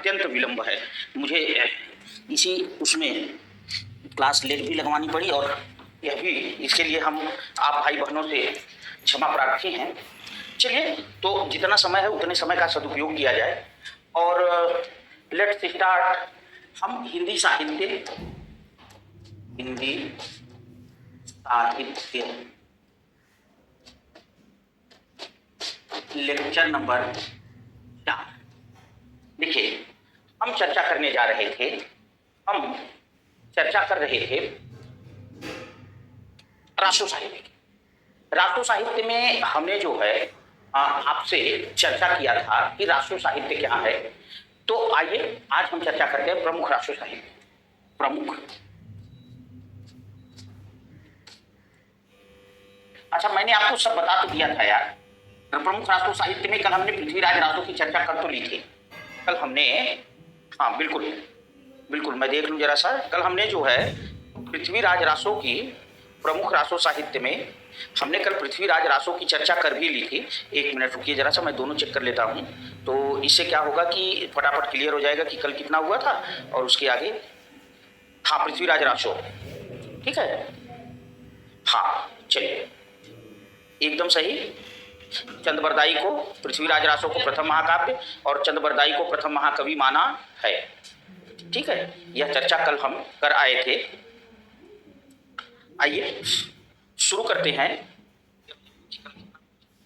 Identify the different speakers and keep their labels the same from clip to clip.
Speaker 1: अत्यंत विलंब है। मुझे इसी उसमें क्लास लेट भी लगवानी पड़ी और यह भी इसके लिए हम आप भाई बहनों से क्षमा प्रार्थी हैं। चलिए, तो जितना समय है उतने समय का सदुपयोग किया जाए और लेट्स स्टार्ट। हम हिंदी साहित्य लेक्चर नंबर 4। देखिए, हम चर्चा करने जा रहे थे, हम चर्चा कर रहे थे राष्ट्र साहित्य की। राष्ट्र साहित्य में हमने जो है आपसे चर्चा किया था कि राष्ट्र साहित्य क्या है। तो आइए आज हम चर्चा करते हैं प्रमुख राष्ट्र साहित्य। प्रमुख, अच्छा मैंने आपको सब बता तो दिया था यार। प्रमुख राष्ट्र साहित्य में कल हमने पृथ्वीराज रासो की चर्चा कर तो ली थी। कल हमने, हाँ बिल्कुल बिल्कुल, मैं देख लूं जरा सा। कल हमने जो है पृथ्वीराज रासो की प्रमुख रासो साहित्य में हमने कल पृथ्वीराज रासो की चर्चा कर भी ली थी। एक मिनट रुकिए जरा सा, मैं दोनों चेक कर लेता हूं। तो इससे क्या होगा कि फटाफट क्लियर हो जाएगा कि कल कितना हुआ था और उसके आगे। हाँ, पृथ्वीराज रासो, ठीक है। हाँ चलिए, एकदम सही। चंद्रबरदाई को, पृथ्वीराज रासो को प्रथम महाकाव्य और चंद्रबरदाई को प्रथम महाकवि माना है, ठीक है। यह चर्चा कल हम कर आए थे। आइए शुरू करते हैं।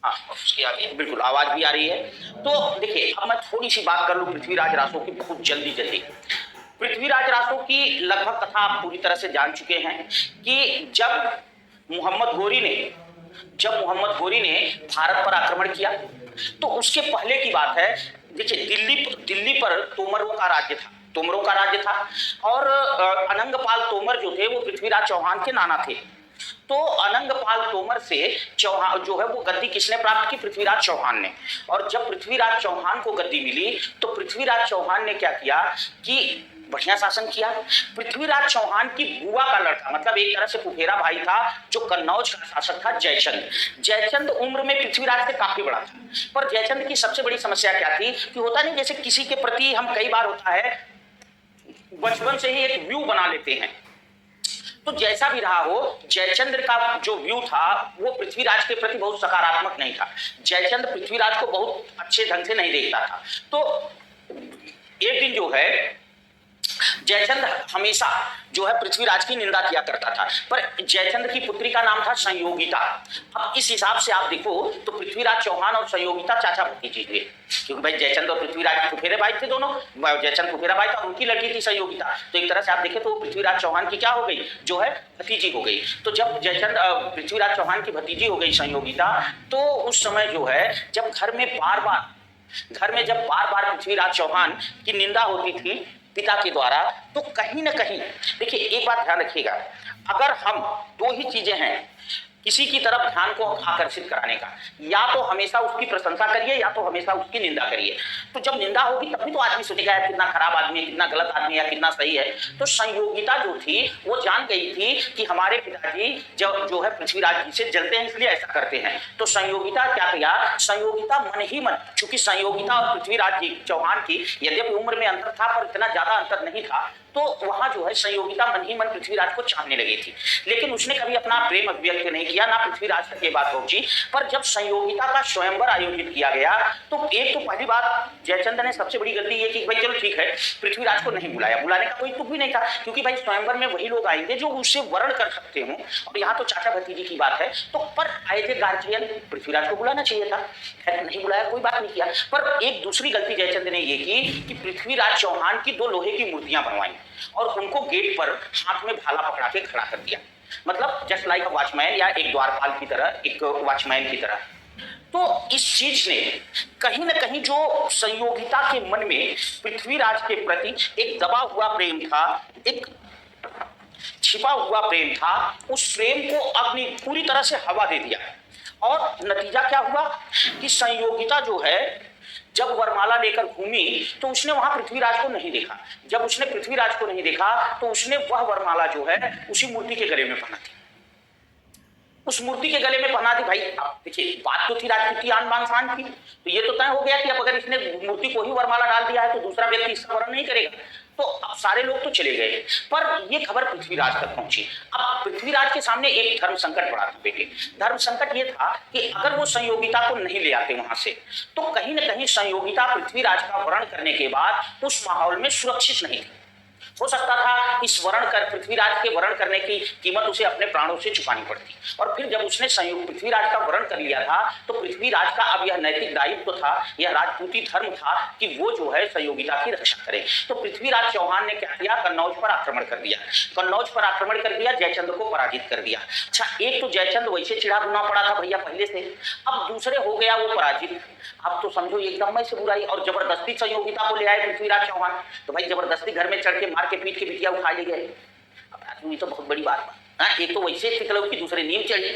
Speaker 1: हाँ, उसके आगे बिल्कुल आवाज भी आ रही है। तो देखिए, अब मैं थोड़ी सी बात कर लूं पृथ्वीराज रासो की बहुत जल्दी जल्दी। पृथ्वीराज रासो की लगभग कथा आप पूरी तरह से जान चुके हैं कि जब मोहम्मद गोरी ने भारत पर आक्रमण किया तो उसके पहले की बात है। देखिए, दिल्ली पर तोमरों का राज्य था और अनंगपाल तोमर जो थे वो पृथ्वीराज चौहान के नाना थे। तो अनंगपाल तोमर से चौहान जो है वो गद्दी किसने प्राप्त की? पृथ्वीराज चौहान ने। और जब पृथ्वीराज चौहान को गद्दी मिली तो पृथ्वीराज चौहान ने क्या किया कि बढ़िया शासन किया। पृथ्वीराज चौहान की बुआ का लड़का, मतलब एक तरह से फुफेरा भाई था, जो कन्नौज का शासक था, जयचंद उम्र में पृथ्वीराज से काफी बड़ा था। पर जयचंद की सबसे बड़ी समस्या क्या थी कि होता नहीं जैसे किसी के प्रति हम कई बार होता है बचपन से ही एक व्यू बना लेते हैं। तो जैसा भी रहा हो, जयचंद्र का जो व्यू था वो पृथ्वीराज के प्रति बहुत सकारात्मक नहीं था। जयचंद पृथ्वीराज को बहुत अच्छे ढंग से नहीं देखता था। तो एक दिन जो है जयचंद हमेशा जो है पृथ्वीराज की निंदा किया करता था। पर जयचंद की पुत्री का नाम था संयोगिता। अब इस हिसाब से आप देखो तो पृथ्वीराज चौहान और संयोगिता चाचा भतीजी थे, क्योंकि भाई जयचंद और पृथ्वीराज फुफेरे भाई थे दोनों। जयचंद फुफेरा भाई था, उनकी लड़की थी संयोगिता। तो एक तरह से आप देखें तो पृथ्वीराज चौहान की क्या हो गई, जो है भतीजी हो गई। तो जब जयचंद पृथ्वीराज चौहान की भतीजी हो गई संयोगिता, तो उस समय जो है जब घर में बार बार पृथ्वीराज चौहान की निंदा होती थी पिता के द्वारा, तो कहीं ना कहीं देखिए, एक बात ध्यान रखिएगा, अगर हम दो ही चीजें हैं किसी की तरफ ध्यान को आकर्षित कराने का, या तो हमेशा उसकी प्रशंसा करिए या तो हमेशा उसकी निंदा करिए। तो जब निंदा होगी तभी तो आदमी सोचेगा यार कितना खराब आदमी है, कितना गलत आदमी है, कितना सही है। तो संयोगिता जो थी वो जान गई थी कि हमारे पिताजी जो है पृथ्वीराज जी से जलते हैं, इसलिए ऐसा करते हैं। तो संयोगिता क्या किया, संयोगिता मन ही मन, चूंकि संयोगिता और पृथ्वीराज जी चौहान की यद्यपि उम्र में अंतर था पर इतना ज्यादा अंतर नहीं था, तो वहां जो है संयोगिता मन ही मन पृथ्वीराज को चाहने लगी थी। लेकिन उसने कभी अपना प्रेम अभिव्यक्त नहीं किया, ना पृथ्वीराज तक ये बात पहुंची। पर जब संयोगिता का स्वयंवर आयोजित किया गया तो एक तो पहली बात जयचंद ने सबसे बड़ी गलती ये की भाई चलो ठीक है, पृथ्वीराज को नहीं बुलाया, बुलाने का कोई तुक भी नहीं था, क्योंकि भाई स्वयंवर में वही लोग आएंगे जो उससे वर्ण कर सकते हो। और यहाँ तो चाचा भतीजी की बात है, तो पर एज ए गार्जियन पृथ्वीराज को बुलाना चाहिए था, नहीं बुलाया, कोई बात नहीं किया। पर एक दूसरी गलती जयचंद ने ये की कि पृथ्वीराज चौहान की 2 लोहे की मूर्तियां बनवाई और उनको गेट पर हाथ में भाला पकड़ा के खड़ा कर दिया, मतलब जस्ट लाइक अ वॉचमैन या एक द्वारपाल की तरह, एक वॉचमैन की तरह। तो इस चीज ने कहीं ना कहीं जो संयोगिता के मन में पृथ्वीराज के प्रति एक दबा हुआ प्रेम था, एक छिपा हुआ प्रेम था, उस प्रेम को अग्नि पूरी तरह से हवा दे दिया। और नतीजा क्या हुआ कि संयोगिता जो है जब वरमाला लेकर घूमी तो उसने वहां पृथ्वीराज को नहीं देखा। जब उसने पृथ्वीराज को नहीं देखा तो उसने वह वरमाला जो है उसी मूर्ति के गले में पहना थी। उस मूर्ति के गले में पहना दी। भाई अब देखिए, बात तो थी राजपूत की आन बान शान की, तो ये तो तय हो गया कि अब अगर इसने मूर्ति को ही वरमाला डाल दिया है तो दूसरा व्यक्ति इसका वरण नहीं करेगा। तो अब सारे लोग तो चले गए, पर ये खबर पृथ्वीराज तक पहुंची। अब पृथ्वीराज के सामने एक धर्म संकट पड़ा था बेटे। धर्म संकट ये था कि अगर वो संयोगिता को नहीं ले आते वहां से, तो कहीं ना कहीं संयोगिता पृथ्वीराज का वरण करने के बाद उस माहौल में सुरक्षित नहीं थी। हो सकता था इस वरण कर पृथ्वीराज के वरण करने की कीमत उसे अपने प्राणों से चुकानी पड़ती। और फिर जब उसने संयोग पृथ्वीराज का वरण कर लिया था, तो पृथ्वीराज का अब यह नैतिक दायित्व था, यह राजपूती धर्म था कि वो जो है संयोगिता की रक्षा करे। तो पृथ्वीराज चौहान ने क्या किया, कन्नौज पर आक्रमण कर दिया। कन्नौज पर आक्रमण कर दिया, जयचंद्र को पराजित कर दिया। अच्छा, एक तो जयचंद्र वैसे चिढ़ा धुना पड़ा था भैया पहले से, अब दूसरे हो गया वो पराजित। अब तो समझो एकदम मैं से बुराई, और जबरदस्ती संयोगिता को ले आए पृथ्वीराज चौहान। तो भाई जबरदस्ती घर में चढ़ के मार के पीट के बिटिया उठा ले गए। अब ये तो बहुत बड़ी बात है। एक तो वैसे तितलऊ की, दूसरे नीम चढ़ी,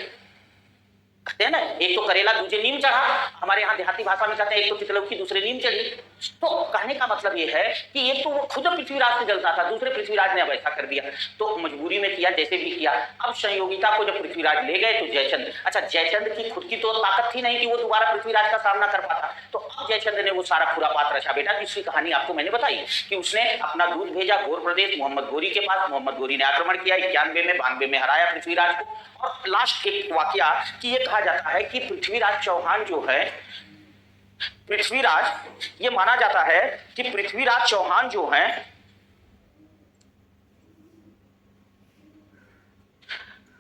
Speaker 1: कहते हैं ना, एक तो करेला दूसरे नीम चढ़ा। हमारे यहाँ देहाती भाषा में कहते हैं एक तो तितलऊ की दूसरे नीम चढ़ी। तो कहने का मतलब ये है कि एक तो वो खुद पृथ्वीराज से जलता था, दूसरे पृथ्वीराज ने अब ऐसा कर दिया, तो मजबूरी में किया जैसे भी किया। अब संयोगिता को जब पृथ्वीराज ले गए तो जयचंद्र, अच्छा जयचंद्र की खुद की तो ताकत थी नहीं कि वो दोबारा पृथ्वीराज का सामना कर पाता, तो अब जयचंद्र ने वो सारा पूरा पात्र रचा बेटा, जिसकी कहानी आपको मैंने बताई कि उसने अपना दूध भेजा घोर प्रदेश मोहम्मद गोरी के पास। मोहम्मद गोरी ने आक्रमण किया, 91 में 92 में हराया पृथ्वीराज को। और लास्ट एक वाकया कि ये कहा जाता है कि पृथ्वीराज चौहान जो है, पृथ्वीराज, ये माना जाता है कि पृथ्वीराज चौहान जो है,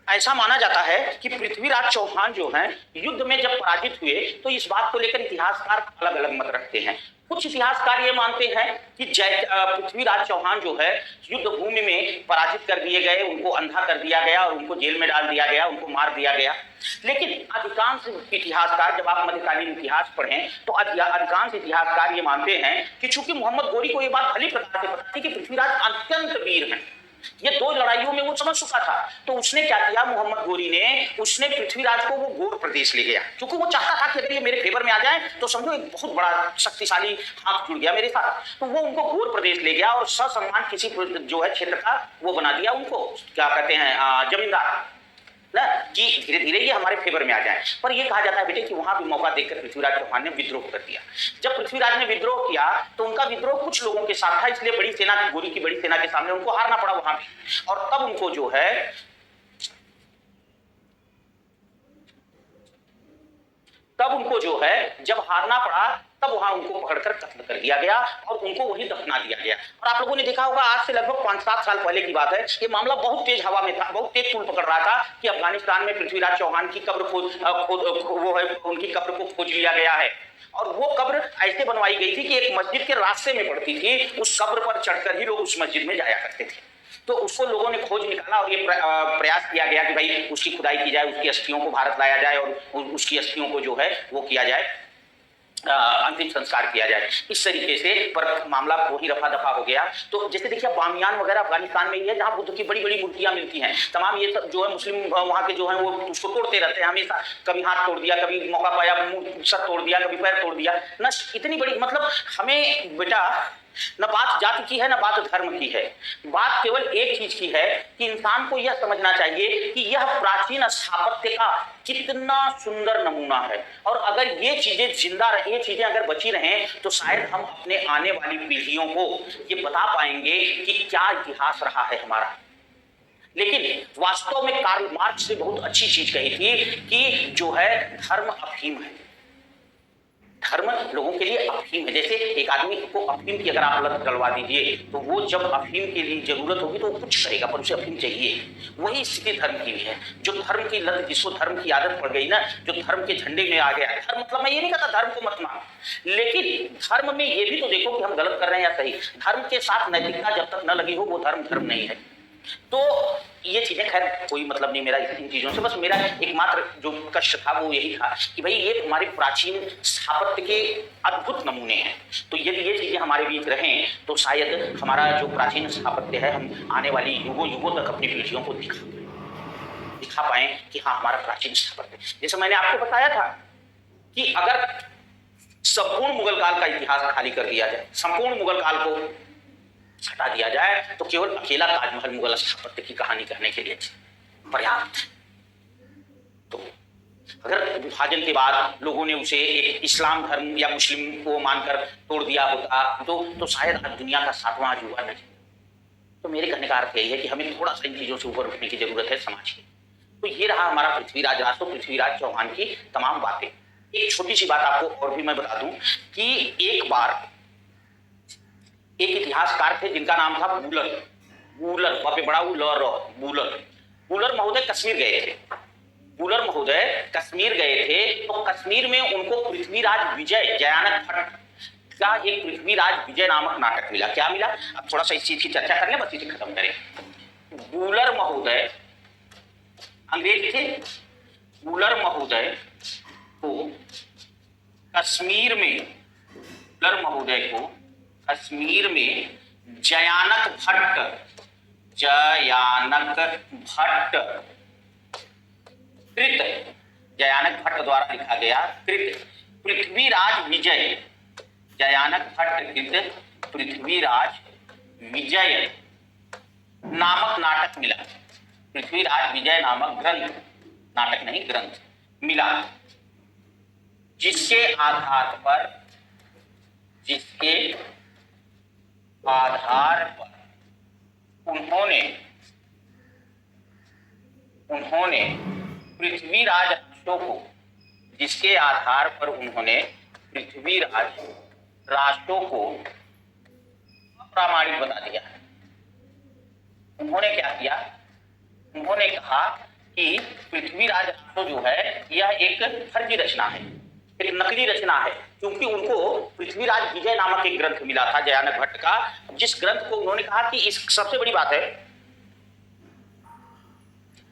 Speaker 1: ऐसा माना जाता है कि पृथ्वीराज चौहान जो हैं युद्ध में जब पराजित हुए तो इस बात को लेकर इतिहासकार अलग अलग मत रखते हैं। कुछ इतिहासकार ये मानते हैं कि पृथ्वीराज चौहान जो है युद्ध भूमि में पराजित कर दिए गए, उनको अंधा कर दिया गया और उनको जेल में डाल दिया गया, उनको मार दिया गया। लेकिन अधिकांश इतिहासकार, जब आप मध्यकालीन इतिहास पढ़ें तो अधिकांश इतिहासकार ये मानते हैं कि चूंकि मोहम्मद गोरी को ये बात भली प्रकार से पता थी कि पृथ्वीराज अत्यंत वीर हैं, ये 2 लड़ाइयों में वो समझ चुका था, तो उसने क्या किया, मोहम्मद गोरी ने उसने पृथ्वीराज को वो गोर प्रदेश ले गया, क्योंकि वो चाहता था कि अगर ये मेरे फेवर में आ जाए तो समझो एक बहुत बड़ा शक्तिशाली हाथ जुड़ गया मेरे साथ। तो वो उनको गोर प्रदेश ले गया और ससम्मान किसी जो है क्षेत्र का वो बना दिया, उनको क्या कहते हैं जमींदार ना, कि धीरे धीरे ये हमारे फेवर में आ जाए। पर ये कहा जाता है बेटे कि वहां भी मौका देकर पृथ्वीराज चौहान ने विद्रोह कर दिया। जब पृथ्वीराज ने विद्रोह किया तो उनका विद्रोह कुछ लोगों के साथ था, इसलिए बड़ी सेना की, गोरी की बड़ी सेना के सामने उनको हारना पड़ा वहां भी। और तब उनको जो है जब हारना पड़ा तब वहां उनको पकड़कर कत्ल कर दिया गया और उनको वही दफना दिया गया। और आप लोगों ने देखा होगा आज से लगभग 5-7 साल पहले की बात है, ये मामला बहुत तेज हवा में था, बहुत तेज तूल पकड़ रहा था कि अफगानिस्तान में पृथ्वीराज चौहान की कब्र को उनकी कब्र को खोज लिया गया है। और वो कब्र ऐसे बनवाई गई थी कि एक मस्जिद के रास्ते में पड़ती थी, उस कब्र पर चढ़कर ही लोग उस मस्जिद में जाया करते थे। तो उसको लोगों ने खोज निकाला और ये प्रयास किया गया कि भाई उसकी खुदाई की जाए, उसकी अस्थियों को भारत लाया जाए और उसकी अस्थियों को जो है वो किया जाए, अंतिम संस्कार किया जाए। इस तरीके से पर मामला वही रफा दफा हो गया। तो जैसे देखिए बामियान वगैरह अफगानिस्तान में ही है, जहां बुद्ध की बड़ी बड़ी मूर्तियां मिलती हैं, तमाम ये सब जो है मुस्लिम वहां के जो है वो उसको तोड़ते रहते हैं हमेशा, कभी हाथ तोड़ दिया, कभी मौका पाया सर तोड़ दिया, कभी पैर तोड़ दिया, न इतनी बड़ी, मतलब हमें बेटा न बात जाति की है न बात धर्म की है, बात केवल एक चीज की है कि इंसान को यह समझना चाहिए कि यह प्राचीन स्थापत्य का कितना सुंदर नमूना है। और अगर ये चीजें जिंदा रहे, ये चीजें अगर बची रहें तो शायद हम अपने आने वाली पीढ़ियों को ये बता पाएंगे कि क्या इतिहास रहा है हमारा। लेकिन वास्तव में कार्ल मार्क्स ने बहुत अच्छी चीज कही थी कि जो है धर्म अफीम है, धर्म लोगों के लिए अफीम है। जैसे एक आदमी को अफीम की अगर आप लत डलवा दीजिए तो वो जब अफीम के लिए जरूरत होगी तो वो कुछ करेगा, पर उसे अफीम चाहिए। वही स्थिति धर्म की भी है। जो धर्म की लत, जिसको धर्म की आदत पड़ गई ना, जो धर्म के झंडे में आ गया, धर्म मतलब मैं ये नहीं कहता धर्म को मत मानो, लेकिन धर्म में ये भी तो देखो कि हम गलत कर रहे हैं या सही। धर्म के साथ नैतिकता जब तक न लगी हो वो धर्म नहीं है। तो ये चीजें खैर कोई मतलब नहीं मेरा इन चीजों से, बस मेरा एकमात्र जो कष्ट था वो यही था कि भाई ये हमारे प्राचीन स्थापत्य के अद्भुत नमूने हैं, तो यदि ये चीजें हमारे बीच रहें तो शायद हमारा जो प्राचीन स्थापत्य है हम आने वाली युगों युगों तक अपनी पीढ़ियों को दिखा पाए कि हाँ हमारा प्राचीन स्थापत्य। जैसे मैंने आपको बताया था कि अगर संपूर्ण मुगल काल का इतिहास खाली कर दिया जाए, संपूर्ण मुगल काल को हटा दिया जाए तो केवल अकेला ताजमहल मुगल स्थापत्य की कहानी कहने के लिए पर्याप्त। तो अगर विभाजन के बाद लोगों ने उसे एक इस्लाम धर्म या मुस्लिम को मानकर तोड़ दिया होता तो शायद आज दुनिया का 7वां अजूबा नहीं। तो मेरे कहने का अर्थ यही है कि हमें थोड़ा सा इन चीजों से ऊपर उठने की जरूरत है समाज की। तो ये रहा हमारा पृथ्वीराज रासो, पृथ्वीराज चौहान की तमाम बातें। एक छोटी सी बात आपको और भी मैं बता दूं कि एक बार एक इतिहासकार थे जिनका नाम था बूलर। बूलर बापे बड़ा बूलर। बूलर महोदय कश्मीर गए थे। बूलर महोदय कश्मीर गए थे तो कश्मीर में उनको पृथ्वीराज विजय जयानक भट्ट का एक पृथ्वीराज विजय नामक नाटक मिला। क्या मिला? अब थोड़ा सा इस चीज की चर्चा कर ले, बस इसे खत्म करें। बूलर महोदय अंग्रेज थे। बूलर महोदय को कश्मीर में बूलर महोदय को कश्मीर में जयानक भट्ट कृत, जयानक भट्ट द्वारा लिखा गया कृत पृथ्वीराज विजय, जयानक भट्ट कृत पृथ्वीराज विजय नामक नाटक मिला। पृथ्वीराज विजय नामक ग्रंथ, नाटक नहीं ग्रंथ मिला, जिसके आधार पर उन्होंने पृथ्वीराज रासो को, जिसके आधार पर उन्होंने पृथ्वीराज रासो को अप्रामाणिक बना दिया। उन्होंने क्या किया? उन्होंने कहा कि पृथ्वीराज रासो जो है यह एक फर्जी रचना है, एक नकली रचना है, क्योंकि उनको पृथ्वीराज विजय नामक एक ग्रंथ मिला था जयानक भट्ट का, जिस ग्रंथ को उन्होंने कहा कि इस सबसे बड़ी बात है,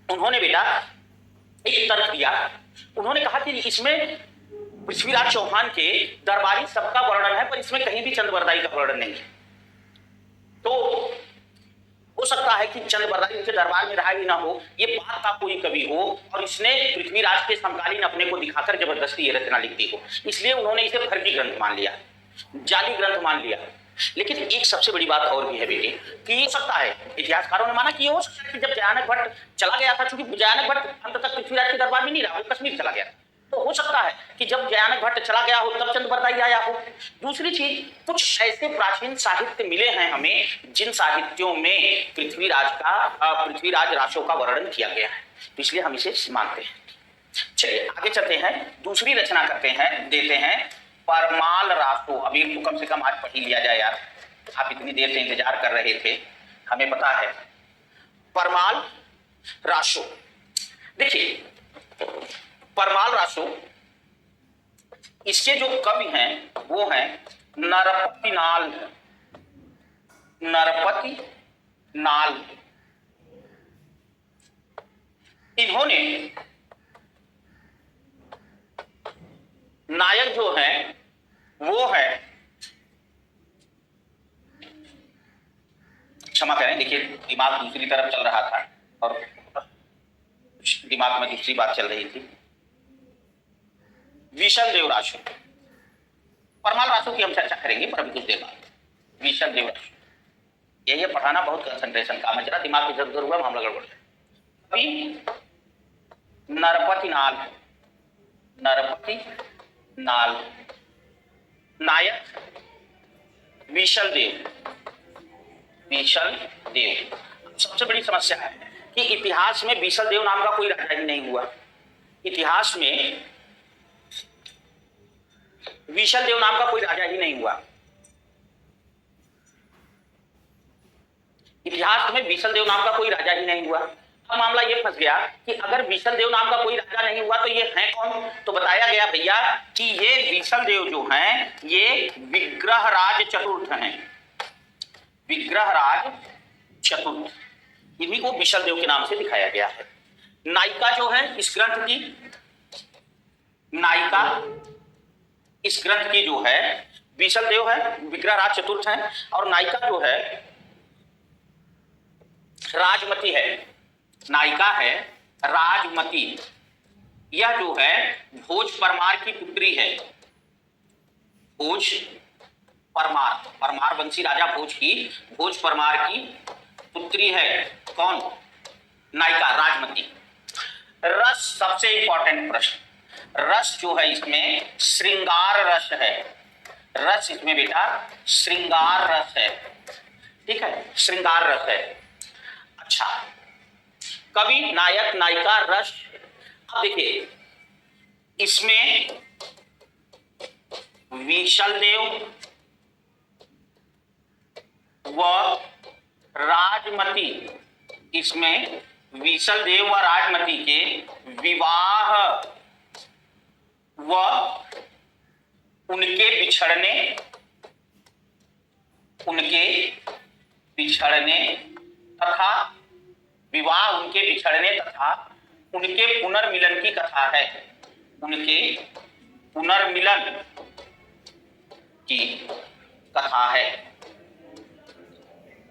Speaker 1: उन्होंने बेटा एक तर्क दिया। उन्होंने कहा कि इसमें पृथ्वीराज चौहान के दरबारी सबका वर्णन है, पर इसमें कहीं भी चंद्रबरदाई का वर्णन नहीं है। तो हो सकता है कि चंद्रबरदाई उनके दरबार में रहा ही ना हो, ये बात का कोई कवि हो और इसने पृथ्वीराज के समकालीन अपने को दिखाकर जबरदस्ती ये रचना लिख दी हो, इसलिए उन्होंने इसे फर्जी ग्रंथ मान लिया, जाली ग्रंथ मान लिया। लेकिन एक सबसे बड़ी बात और भी है बेटे कि हो सकता है, इतिहासकारों ने माना कि हो सकता है कि जब जयानक भट्ट चला गया था, चूंकि जयानक भट्ट अंत तक पृथ्वीराज के दरबार में नहीं रहा, वो कश्मीर चला गया, तो हो सकता है कि जब जयानक भट्ट चला गया हो तब चंद्रबरदाई आया हो। दूसरी चीज, कुछ ऐसे प्राचीन साहित्य मिले हैं हमें जिन साहित्यों में पृथ्वीराज रासो का वर्णन किया गया है, तो इसलिए हम इसे मानते हैं। चलिए आगे चलते हैं, दूसरी रचना देते हैं परमाल रासो। अब एक तो कम से कम आज पढ़ ही लिया जाए यार, आप इतनी देर से इंतजार कर रहे थे, हमें पता है। परमाल रासो, देखिए परमाल रासो, इसके जो कवि हैं वो हैं नरपति नाल। इन्होंने नायक जो हैं वो है, क्षमा करें, देखिए दिमाग दूसरी तरफ चल रहा था और दिमाग में दूसरी बात चल रही थी। विशल देव रासो, परमाल रासो की हम चर्चा करेंगे पर अभी कुछ देर बाद। विशल देव रासो, ये पढ़ाना बहुत कंसंट्रेशन काम है, जरा दिमाग की जरूरत हुआ मामला गड़बड़ है। अभी नरपति नाल, नायक विशल देव। सबसे बड़ी समस्या है कि इतिहास में विशल देव नाम का कोई राजा ही नहीं हुआ। इतिहास में विशल देव नाम का कोई राजा ही नहीं हुआ। इतिहास में विशल देव नाम का कोई राजा ही नहीं हुआ। अब मामला ये फंस गया कि अगर विशल देव नाम का कोई राजा नहीं हुआ तो ये हैं कौन? तो बताया गया भैया कि ये विशल देव जो हैं ये विग्रहराज चतुर्थ हैं। विग्रहराज चतुर्थ, इन्हीं को विशल देव के नाम से दिखाया गया है। नायिका जो है इस ग्रंथ की, नायिका इस ग्रंथ की जो है विशल देव है, विग्रहराज चतुर्थ है, और नायिका जो है राजमती है। नायिका है राजमती, यह जो है भोज परमार की पुत्री है। भोज परमार वंशी राजा भोज परमार की पुत्री है। कौन? नायिका राजमती। रस सबसे इंपॉर्टेंट प्रश्न। रस जो है इसमें श्रृंगार रस है। रस इसमें बेटा श्रृंगार रस है। ठीक है, श्रृंगार रस है। अच्छा, कवि नायक नायिका रस। अब देखिए इसमें विशलदेव व राजमती, इसमें विशलदेव व राजमती के विवाह व उनके बिछड़ने तथा विवाह, उनके बिछड़ने तथा उनके पुनर्मिलन की कथा है। उनके पुनर्मिलन की कथा है।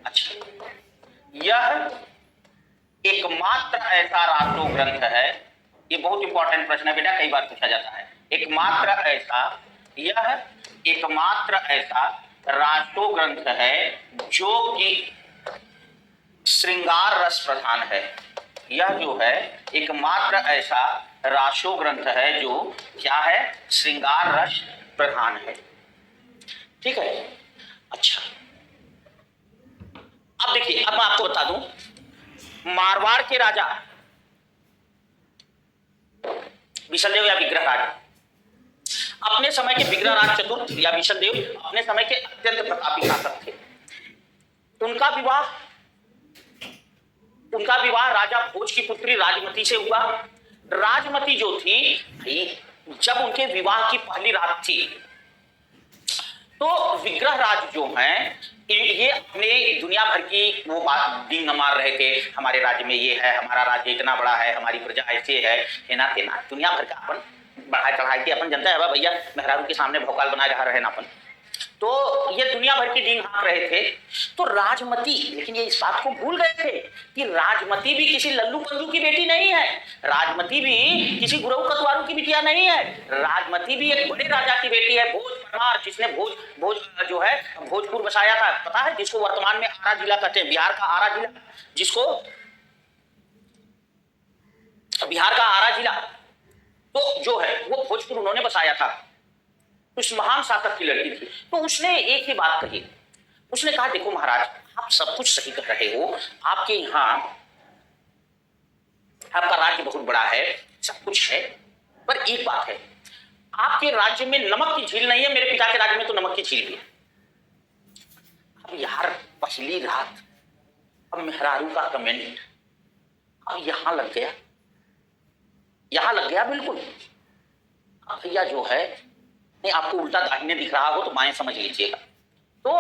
Speaker 1: अच्छा, यह एकमात्र ऐसा रासो ग्रंथ है, ये बहुत इंपॉर्टेंट प्रश्न है बेटा, कई बार पूछा जाता है। यह एकमात्र ऐसा रासो ग्रंथ है जो कि श्रृंगार रस प्रधान है। यह जो है एकमात्र ऐसा रासो ग्रंथ है जो क्या है, श्रृंगार रस प्रधान है। ठीक है। अच्छा, अब देखिए, अब मैं आपको बता दूं, मारवाड़ के राजा विशलदेव या विग्रहराज, अपने समय के विग्रहराज चतुर्थ या विशलदेव अपने समय के अत्यंत प्रतापी शासक थे। उनका विवाह राजा भोज की पुत्री राजमती से हुआ। राजमती जो थी भाई, जब उनके विवाह की पहली रात थी तो विग्रहराज जो हैं ये अपने दुनिया भर की वो बात डींग मार रहे थे, हमारे राज्य में ये है, हमारा राज्य इतना बड़ा है, हमारी प्रजा ऐसे है, हेना तेना, दुनिया भर का अपन बढ़ाई चढ़ाई के अपन जनता है भैया, मेहरारू के सामने भौकाल बनाए रहा है ना अपन, तो ये दुनिया भर की डींग हाँक रहे थे। तो राजमती, लेकिन ये इस बात को भूल गए थे कि राजमती भी किसी लल्लू पंजू की बेटी नहीं है, राजमती भी किसी गुरु कतवारू की बिटिया नहीं है, राजमती भी एक बड़े राजा की बेटी है, भोज परमार, जिसने भोज जो है भोजपुर बसाया था, पता है, जिसको वर्तमान में आरा जिला कहते हैं, बिहार का आरा जिला, जिसको बिहार का आरा जिला तो जो है वो भोजपुर उन्होंने बसाया था। उस महान शासक की लड़की थी। तो उसने एक ही बात कही, उसने कहा देखो महाराज, आप सब कुछ सही कर रहे हो, आपके यहाँ आपका राज्य बहुत बड़ा है, सब कुछ है, पर एक बात है, आपके राज्य में नमक की झील नहीं है, मेरे पिता के राज्य में तो नमक की झील भी है। अब यार पहली रात, अब मेहरारू का कमेंट अब यहां लग गया, बिल्कुल। अब भैया जो है, नहीं आपको उल्टा दाहिने दिख रहा हो तो बाएं समझ लीजिएगा, तो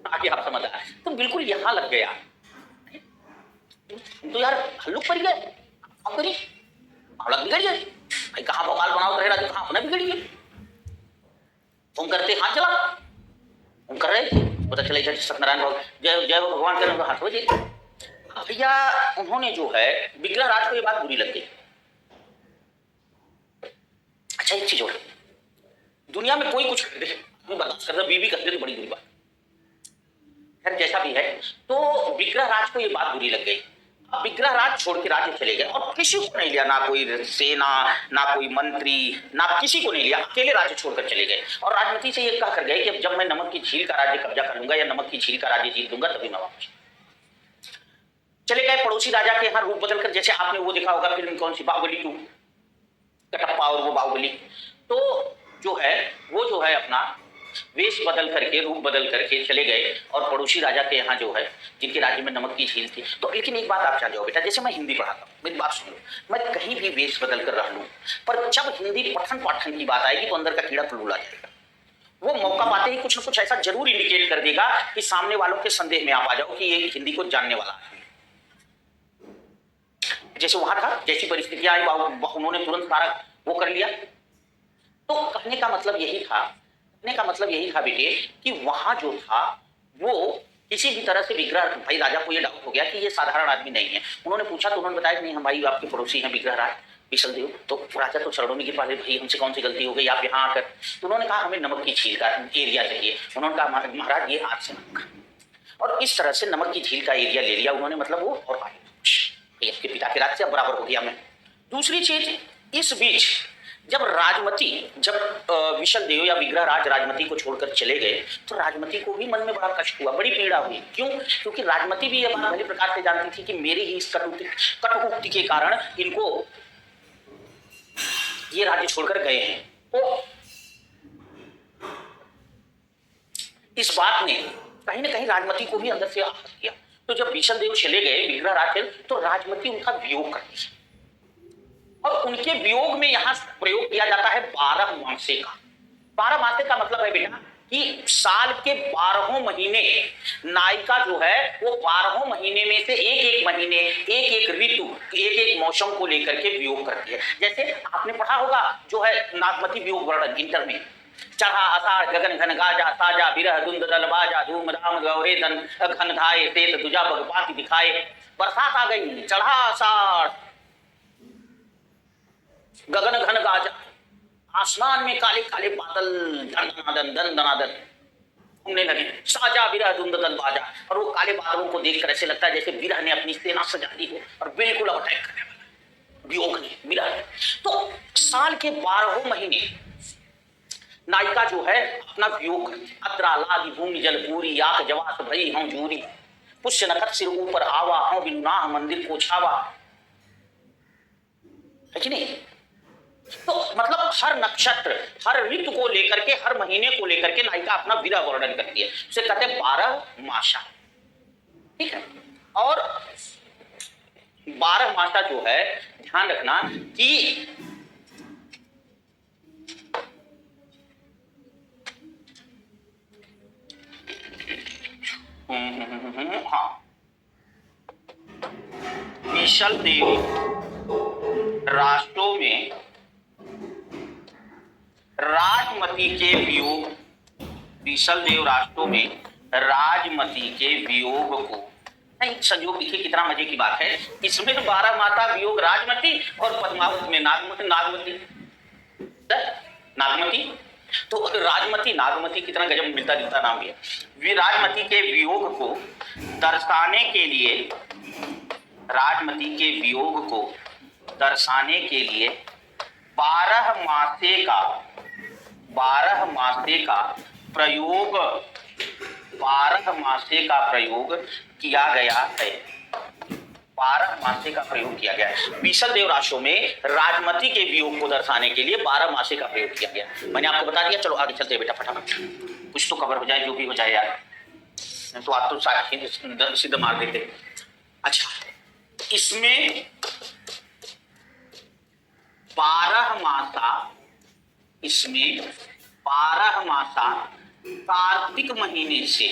Speaker 1: आगे आप समझ आए, तो बिल्कुल यहां लग गया। तो यार हल्लुक पड़ गए, आप करिए औलत बिगड़ गए भाई, कहां भोपाल बनाओ रहे राजू, कहां अपना बिगड़ गए। तुम करते हाथ चला, तुम कर रहे थे, पता चले सत्यनारायण जय जय भगवान के हाथ बजे। भैया उन्होंने जो है विग्रहराज को ये बात बुरी लग गई। अच्छा एक चीज और, दुनिया में कोई कुछ कर दे, बर्दाश्त कर दे, बीवी कर दे, बड़ी बुरी बात, खैर जैसा भी है। तो विग्रहराज को ये बात बुरी लग गई। अब विग्रहराज छोड़ के राज्य चले गए और किसी को नहीं लिया, ना कोई सेना, ना कोई मंत्री, ना किसी को नहीं लिया, अकेले राज्य छोड़कर चले गए। और राजमती से ये कह कर गए कि जब मैं नमक की झील का राज्य कब्जा कर लूंगा या नमक की झील का राज्य जीत लूंगा तभी मैं वापस चले गए। पड़ोसी राजा के यहाँ रूप बदलकर, जैसे आपने वो देखा होगा फिल्म कौन सी, बाहुबली 2, कटप्पा और वो बाहुबली, तो जो है अपना वेश बदल करके, रूप बदल करके चले गए और पड़ोसी राजा के यहाँ जो है, जिनके राज्य में नमक की झील थी। तो लेकिन एक बात आप जान जाओ बेटा, जैसे मैं हिंदी पढ़ाता हूँ, मेरी बात सुन लो, मैं कहीं भी वेश बदल कर रह लूं, पर जब हिंदी पठन पाठन की बात आएगी तो अंदर का कीड़ा तुलूल आ जाएगा। वो मौका पाते ही कुछ ना कुछ ऐसा जरूर इंडिकेट कर देगा कि सामने वालों के संदेह में आप आ जाओ कि ये हिंदी को जानने वाला है। जैसे वहां था, जैसी परिस्थितियां आई, उन्होंने तुरंत सारा वो कर लिया। तो कहने का मतलब यही था बेटे कि वहां जो था वो किसी भी तरह से विग्रह, भाई राजा को ये डाउट हो गया कि ये साधारण आदमी नहीं है। उन्होंने पूछा तो उन्होंने बताया कि नहीं, हम भाई आपके पड़ोसी हैं विग्रहराज विशलदेव। तो राजा तो चरणों में गिर पड़े, भाई हमसे कौन सी गलती हो गई, आप यहाँ आकर। तो उन्होंने कहा हमें नमक की झील का एरिया चाहिए। उन्होंने कहा महाराज ये हाथ से नमक, और इस तरह से नमक की झील का एरिया ले लिया उन्होंने, मतलब वो, और भाई आपके पिता के राज से अब बराबर हो गया मैं। दूसरी चीज, इस बीच जब विशल देव या विग्रहराज राजमती को छोड़कर चले गए तो राजमती को भी मन में बड़ा कष्ट हुआ, बड़ी पीड़ा हुई। क्यों? क्योंकि राजमती भी यह बात भली प्रकार से जानती थी कि मेरे ही इस कटुक्ति के कारण इनको ये राज्य छोड़कर गए हैं। तो इस बात ने कहीं ना कहीं राजमती को भी अंदर से आहत किया। तो जब विशल देव चले गए, विग्रहराज चले, तो राजमती उनका वियोग करती है और उनके वियोग में यहां प्रयोग किया जाता है 12 मासे का। 12 मासे का मतलब है बेटा कि साल के 12 महीने नायिका जो है वो 12 महीने में से एक महीने, एक ऋतु, एक मौसम को लेकर के वियोग करती है। जैसे आपने पढ़ा होगा जो है नागमती वियोग वर्णन इंटर में, चढ़ा आषाढ़ गगन घन गाजा साजा विरह धुंध दल बाजा धूम धाम गौरे धन घन धाये तेत तुझा भगपाती दिखाए। बरसात आ गई, चढ़ा आषाढ़, गगन घन गाजा, आसमान में काले काले बादल दन दनादन घूमने लगे, साजा विरह धुंध दल बाजा, और वो काले बादलों को देखकर ऐसे लगता है जैसे विरह ने अपनी सेना सजा दी हो और बिल्कुल अटैक करने वाला वियोग ने, विरह ने। तो साल के 12 महीने नायिका जो है अपना वियोग करती। अत्रा लादि भूमि जल पूरी याक जवास भई हम जूरी, पुष्य नखत सिर ऊपर आवा हम बिनुनाह मंदिर को छावा, है कि नहीं? तो मतलब हर नक्षत्र, हर ऋतु को लेकर के, हर महीने को लेकर के नायिका अपना विरह वर्णन करती है। उसे कहते हैं 12 मासा, ठीक है। और 12 मासा जो है, ध्यान रखना कि हाँ, विशल देव राष्ट्रों में राजमती के वियोग, विशल देव राष्ट्रों में राजमती के वियोग को, नहीं संयोग देखिए कितना मजे की बात है, इसमें 12 माता वियोग राजमती और पद्मावत में नागमती तो राजमती नागमती कितना गजब मिलता जुलता नाम है। राजमती के वियोग को दर्शाने के लिए, राजमती के वियोग को दर्शाने के लिए 12 मासे का प्रयोग, 12 मासे का प्रयोग किया गया है। 12 मासे का प्रयोग किया गया है। विशल देव राशों में राजमती के वियोग को दर्शाने के लिए 12 मासे का प्रयोग किया गया। मैंने आपको बता दिया, चलो आगे चलते हैं बेटा, फटाफट कुछ तो कवर हो जाए, जो भी हो जाए यार, तो आप तो सीधा मार देते। अच्छा, इसमें 12 मासा, इसमें 12 मासा कार्तिक महीने से,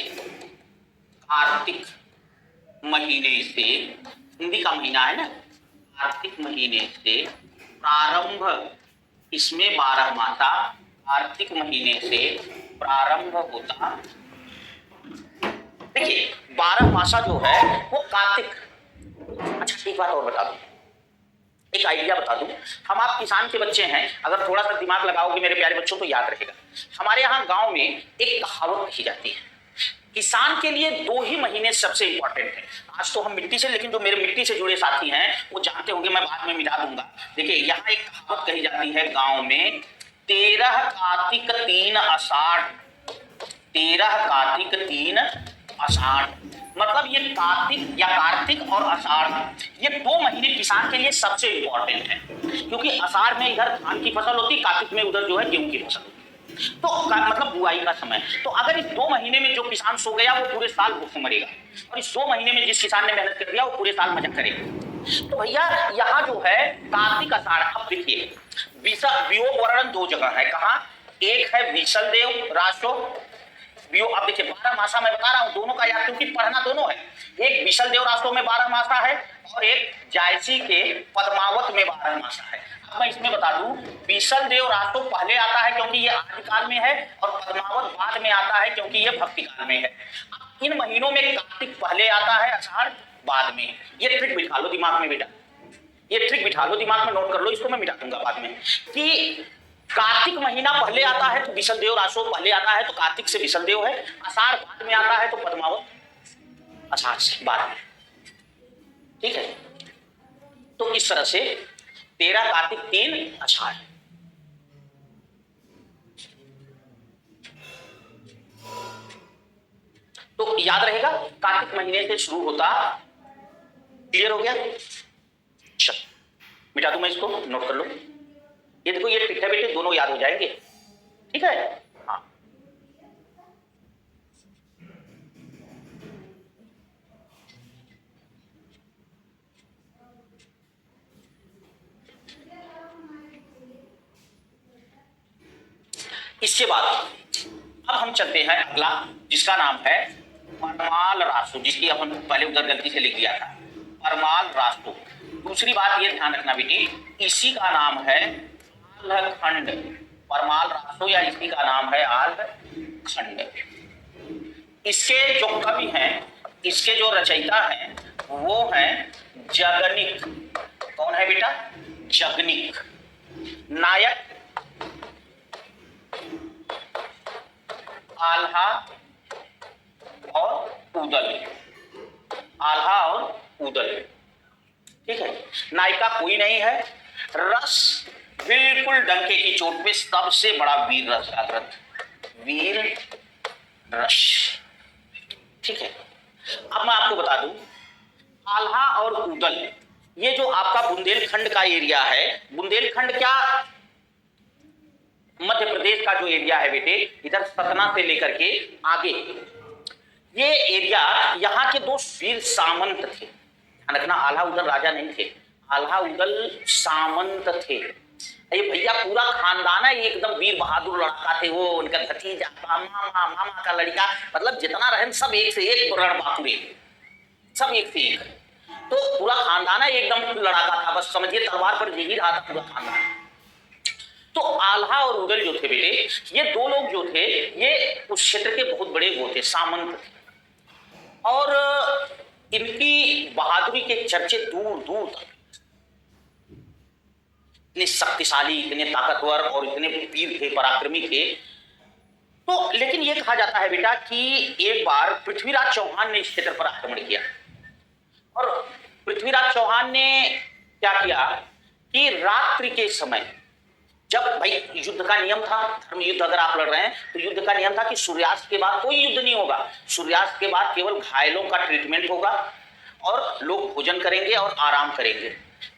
Speaker 1: कार्तिक महीने से, हिंदी का महीना है ना, कार्तिक महीने से प्रारंभ, इसमें 12 मासा कार्तिक महीने से प्रारंभ होता। देखिए 12 मासा जो है वो कार्तिक। अच्छा एक बात और बता दूं, एक आइडिया बता दूं, हम आप किसान के बच्चे हैं, अगर थोड़ा सा दिमाग लगाओगे मेरे प्यारे बच्चों तो याद रहेगा। हमारे यहाँ गांव में एक कहावत कही जाती है, किसान के लिए 2 ही महीने सबसे इंपॉर्टेंट है। आज तो हम मिट्टी से, लेकिन जो मेरे मिट्टी से जुड़े साथी हैं वो जानते होंगे, मैं बाद में मिटा दूंगा। देखिए यहाँ एक कहावत कही जाती है गांव में, 13 कार्तिक 3 आषाढ़, 13 कार्तिक 3 आषाढ़, मतलब ये कार्तिक और आषाढ़, ये 2 महीने किसान के लिए सबसे इंपॉर्टेंट है। क्योंकि आषाढ़ में इधर धान की फसल होती, कार्तिक में उधर जो है गेहूं की फसल, तो मतलब बुआई का समय। तो अगर इस 2 महीने में जो किसान सो गया वो पूरे साल भूख मरेगा, और इस 2 महीने में जिस किसान ने मेहनत कर दिया वो पूरे साल मजा करेगा। तो भैया यहाँ जो है कार्तिक आषाढ़, अब देखिए वियोग वर्णन 2 जगह है। कहाँ? एक है विशल देव राशो वियोग, अब देखिए 12 मासा मैं बता रहा हूँ, दोनों का याद, क्योंकि पढ़ना दोनों है। एक विशल देव राशों में 12 मासा है और एक जायसी के पद्मावत में 12 मासा है। मैं इसमें बता दूं, विशल देव राशो पहले आता है क्योंकि ये आदिकाल में है, और पद्मावत बाद में आता है क्योंकि ये भक्ति काल में है। इन महीनों में कार्तिक पहले आता है, आषाढ़ बाद में। ये ट्रिक बिठा लो दिमाग में बेटा, ये ट्रिक बिठा लो दिमाग में, नोट कर लो, इसको मैं मिटा दूंगा बाद में। कि कार्तिक महीना पहले आता है तो विशल देव राशो पहले आता है, तो कार्तिक से विशल देव है। आषाढ़ बाद में आता है तो पद्मावत आषाढ़ से बाद में, ठीक है। तो इस तरह से 13 कार्तिक 3 आषाढ़। तो याद रहेगा कार्तिक महीने से शुरू होता। क्लियर हो गया? चल मिटा दूं मैं इसको, नोट कर लो। ये देखो ये ट्रिक है बेटे, दोनों याद हो जाएंगे। ठीक है? हाँ इसके बाद अब हम चलते हैं अगला, जिसका नाम है परमाल रासु, जिसकी अपन पहले उधर गलती से लिख दिया था, परमाल रासु। दूसरी बात ये ध्यान रखना बेटी, इसी का नाम है आल्हखंड। परमाल रासु या इसी का नाम है आल्हखंड। इसके जो कवि हैं, इसके जो रचयिता हैं वो हैं जगनिक। कौन है बेटा? जगनिक। नायक आल्हा और उदल। आल्हा और उदल। ठीक है? नायिका कोई नहीं है। रस बिल्कुल डंके की चोट पे सबसे बड़ा वीर रस का ग्रंथ, वीर रस। ठीक है? अब मैं आपको बता दूं, आल्हा और उदल ये जो आपका बुंदेलखंड का एरिया है, बुंदेलखंड क्या मध्य प्रदेश का जो एरिया है बेटे, इधर सतना से लेकर के आगे ये एरिया, यहाँ के दो वीर सामंत थे। ध्यान रखना, आल्हा उदल राजा नहीं थे, आल्हा उदल सामंत थे। ये भैया पूरा खानदान है, एकदम वीर बहादुर लड़का थे वो, उनका भतीजा, मामा, मामा का लड़का, मतलब जितना रहन सब एक से एक रणबांकुरे, सब एक से एक। तो पूरा खानदान है, एकदम लड़ाका था, बस समझिए तलवार पर जी रहा था पूरा खानदान। तो आल्हा और उदल जो थे बेटे, ये दो लोग जो थे ये उस क्षेत्र के बहुत बड़े वो थे, सामंत थे। और इनकी बहादुरी के चर्चे दूर दूर तक, इतने शक्तिशाली, इतने ताकतवर और इतने वीर थे, पराक्रमी थे। तो लेकिन ये कहा जाता है बेटा कि एक बार पृथ्वीराज चौहान ने इस क्षेत्र पर आक्रमण किया, और पृथ्वीराज चौहान ने क्या किया कि रात्रि के समय, जब भाई युद्ध का नियम था, धर्म युद्ध अगर आप लड़ रहे हैं तो युद्ध का नियम था कि सूर्यास्त के बाद कोई युद्ध नहीं होगा, सूर्यास्त के बाद केवल घायलों का ट्रीटमेंट होगा और लोग भोजन करेंगे और आराम करेंगे,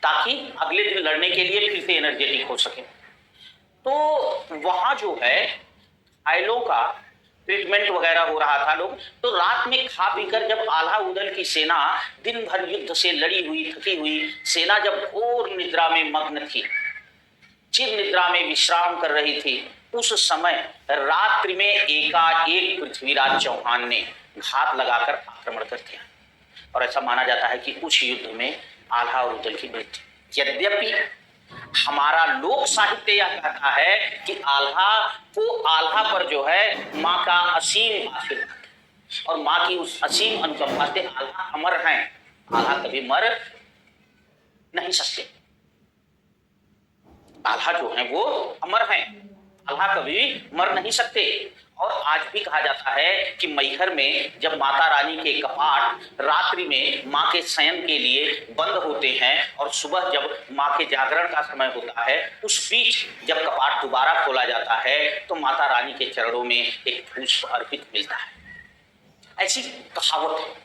Speaker 1: ताकि अगले दिन लड़ने के लिए फिर से एनर्जेटिक हो सके। तो वहां जो है घायलों का ट्रीटमेंट वगैरह हो रहा था लोग। तो रात में खा पीकर जब आल्हा उदल की सेना दिन भर युद्ध से लड़ी हुई, थकी हुई सेना जब घोर निद्रा में मग्न थी, चिर निद्रा में विश्राम कर रही थी, उस समय रात्रि में एकाएक पृथ्वीराज चौहान ने घात लगाकर आक्रमण कर दिया। और ऐसा माना जाता है कि उस युद्ध में आल्हा और उदल की मृत्यु। यद्यपि हमारा लोक साहित्य यह कहता है कि आल्हा पर जो है माँ का असीम आशीर्वाद, और माँ की उस असीम अनुकंपा से आल्हा अमर हैं, आल्हा कभी मर नहीं सकते। आल्हा जो है वो अमर हैं, आल्हा कभी मर नहीं सकते। और आज भी कहा जाता है कि मैहर में जब माता रानी के कपाट रात्रि में माँ के शयन के लिए बंद होते हैं और सुबह जब माँ के जागरण का समय होता है, उस बीच जब कपाट दोबारा खोला जाता है तो माता रानी के चरणों में एक पुष्प अर्पित मिलता है, ऐसी कहावत है।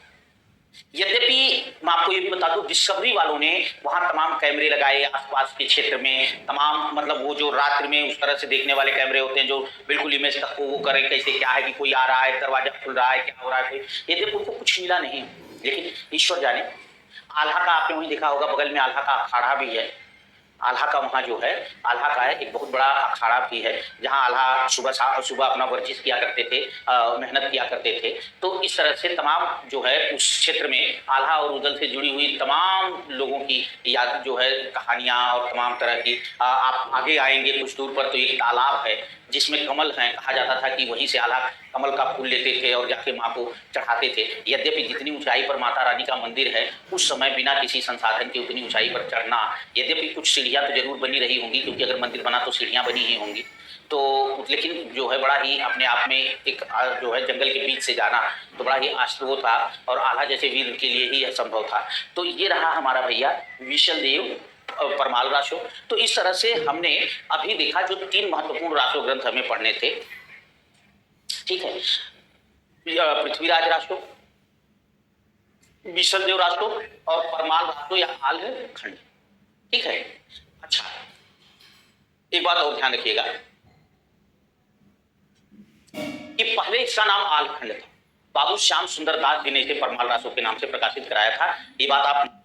Speaker 1: यद्यपि मैं आपको ये भी बता दूं, डिस्कवरी वालों ने वहां तमाम कैमरे लगाए आसपास के क्षेत्र में, तमाम मतलब वो जो रात्रि में उस तरह से देखने वाले कैमरे होते हैं जो बिल्कुल इमेज तक को वो करें कैसे क्या है कि कोई आ रहा है, दरवाजा खुल रहा है, क्या हो रहा है, कोई यद्यपि उनको कुछ मिला नहीं, लेकिन ईश्वर जाने। आल्हा का आपने वही देखा होगा, बगल में आल्हा का अखाड़ा भी है। आल्हा का वहाँ जो है, आल्हा का है एक बहुत बड़ा अखाड़ा भी है, जहाँ आल्हा सुबह अपना वर्जिश किया करते थे, मेहनत किया करते थे। तो इस तरह से तमाम जो है उस क्षेत्र में आल्हा और उदल से जुड़ी हुई तमाम लोगों की याद जो है, कहानियाँ और तमाम तरह की, आप आगे आएंगे कुछ दूर पर तो एक तालाब है जिसमें कमल हैं, कहा जाता था कि वहीं से आल्हा कमल का फूल लेते थे और जाके माँ को चढ़ाते थे। यद्यपि जितनी ऊंचाई पर माता रानी का मंदिर है, उस समय बिना किसी संसाधन के उतनी ऊंचाई पर चढ़ना, यद्यपि कुछ सीढ़ियाँ तो जरूर बनी रही होंगी, क्योंकि अगर मंदिर बना तो सीढ़ियाँ बनी ही होंगी, तो लेकिन जो है बड़ा ही अपने आप में एक जो है जंगल के बीच से जाना तो बड़ा ही आश्चर्य था, और आल्हा जैसे वीर के लिए ही यह संभव था। तो ये रहा हमारा भैया विशल देव परमाल रासो। तो इस तरह से हमने अभी देखा जो 3 महत्वपूर्ण रासो ग्रंथ हमें पढ़ने थे, ठीक है। पृथ्वीराज रासो, बीसल देव रासो और परमाल रासो या आल खंड, ठीक है। अच्छा, एक बात और ध्यान रखिएगा कि पहले इसका नाम आल खंड था। बाबू श्याम सुंदर दास जी ने इसे परमाल रासो के नाम से प्रकाशित कराया था। ये बात आप